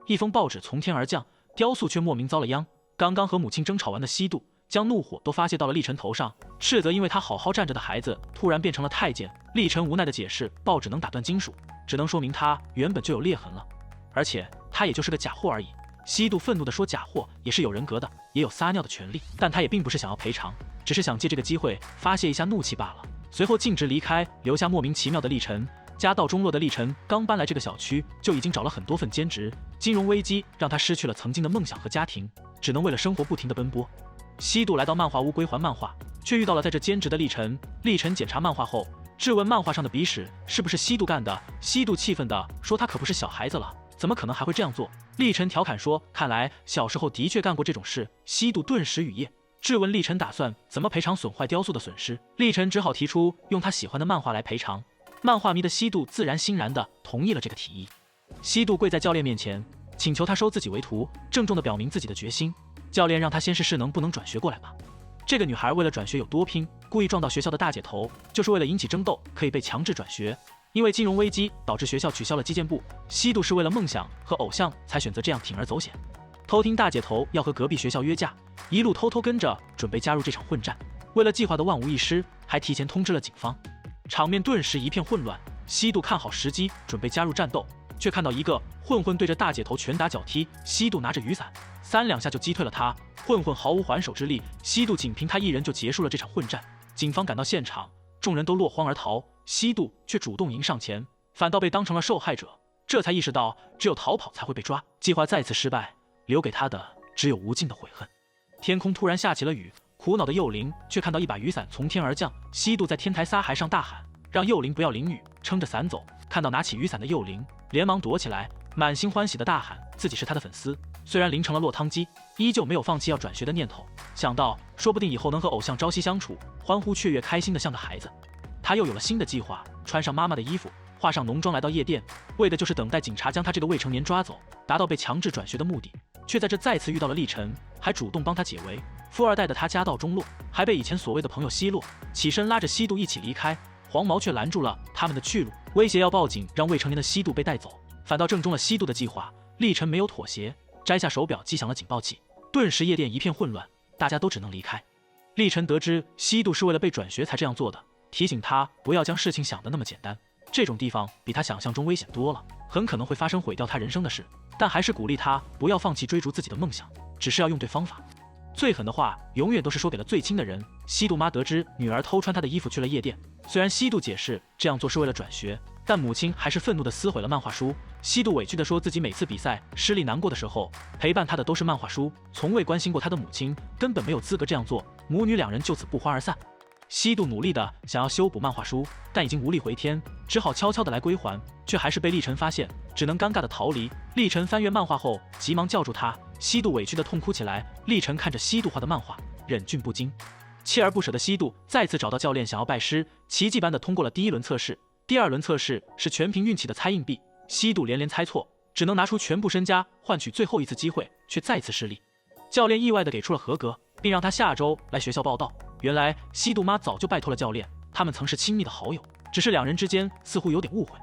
一封报纸从天而降，雕塑却莫名遭了殃。刚刚和母亲争吵完的西渡，将怒火都发泄到了立晨头上，斥责因为他好好站着的孩子突然变成了太监。立晨无奈的解释，报纸能打断金属，只能说明他原本就有裂痕了，而且他也就是个假货而已。西渡愤怒地说，假货也是有人格的，也有撒尿的权利，但他也并不是想要赔偿，只是想借这个机会发泄一下怒气罢了。随后径直离开，留下莫名其妙的立晨。家道中落的立晨刚搬来这个小区，就已经找了很多份兼职，金融危机让他失去了曾经的梦想和家庭，只能为了生活不停地奔波。西渡来到漫画屋归还漫画，却遇到了在这兼职的立晨。立晨检查漫画后，质问漫画上的鼻屎是不是西渡干的。西渡气愤地说，他可不是小孩子了，怎么可能还会这样做？立晨调侃说，看来小时候的确干过这种事。西渡顿时语噎，质问立晨打算怎么赔偿损坏雕塑的损失。立晨只好提出用他喜欢的漫画来赔偿。漫画迷的西渡自然欣然地同意了这个提议。西渡跪在教练面前，请求他收自己为徒，郑重地表明自己的决心。教练让他先试试能不能转学过来吧。这个女孩为了转学有多拼，故意撞到学校的大姐头，就是为了引起争斗，可以被强制转学。因为金融危机导致学校取消了击剑部，西渡是为了梦想和偶像才选择这样铤而走险。偷听大姐头要和隔壁学校约架，一路偷偷跟着，准备加入这场混战。为了计划的万无一失，还提前通知了警方。场面顿时一片混乱，西渡看好时机准备加入战斗，却看到一个混混对着大姐头拳打脚踢。西渡拿着雨伞3两下就击退了他，混混毫无还手之力，西渡仅凭他一人就结束了这场混战。警方赶到现场，众人都落荒而逃，西渡却主动迎上前，反倒被当成了受害者。这才意识到只有逃跑才会被抓，计划再次失败，留给他的只有无尽的悔恨。天空突然下起了雨，苦恼的幼灵却看到一把雨伞从天而降，西渡在天台撒海上大喊，让幼灵不要淋雨，撑着伞走。看到拿起雨伞的幼灵，连忙躲起来，满心欢喜的大喊自己是他的粉丝。虽然淋成了落汤鸡，依旧没有放弃要转学的念头，想到说不定以后能和偶像朝夕相处，欢呼雀跃，开心的像个孩子。他又有了新的计划，穿上妈妈的衣服，化上浓妆来到夜店，为的就是等待警察将他这个未成年抓走，达到被强制转学的目的。却在这再次遇到了立晨，还主动帮他解围。富二代的他家道中落，还被以前所谓的朋友奚落，起身拉着西渡一起离开。黄毛却拦住了他们的去路，威胁要报警，让未成年的西渡被带走，反倒正中了西渡的计划。立晨没有妥协，摘下手表击响了警报器，顿时夜店一片混乱，大家都只能离开。立晨得知西渡是为了被转学才这样做的，提醒他不要将事情想得那么简单，这种地方比他想象中危险多了，很可能会发生毁掉他人生的事，但还是鼓励他不要放弃追逐自己的梦想，只是要用对方法。最狠的话永远都是说给了最亲的人。西渡妈得知女儿偷穿她的衣服去了夜店，虽然西渡解释这样做是为了转学，但母亲还是愤怒地撕毁了漫画书。西渡委屈地说自己每次比赛失利难过的时候，陪伴他的都是漫画书，从未关心过他的母亲，根本没有资格这样做。母女2人就此不欢而散。西渡努力地想要修补漫画书，但已经无力回天，只好悄悄地来归还，却还是被立晨发现，只能尴尬地逃离。立晨翻阅漫画后急忙叫住他，西渡委屈地痛哭起来。立晨看着西渡画的漫画，忍俊不禁。锲而不舍的西渡再次找到教练想要拜师，奇迹般地通过了第1轮测试。第2轮测试是全凭运气的猜硬币，西渡连连猜错，只能拿出全部身家换取最后一次机会，却再次失利。教练意外地给出了合格，并让他下周来学校报到。原来西渡妈早就拜托了教练，他们曾是亲密的好友，只是2人之间似乎有点误会。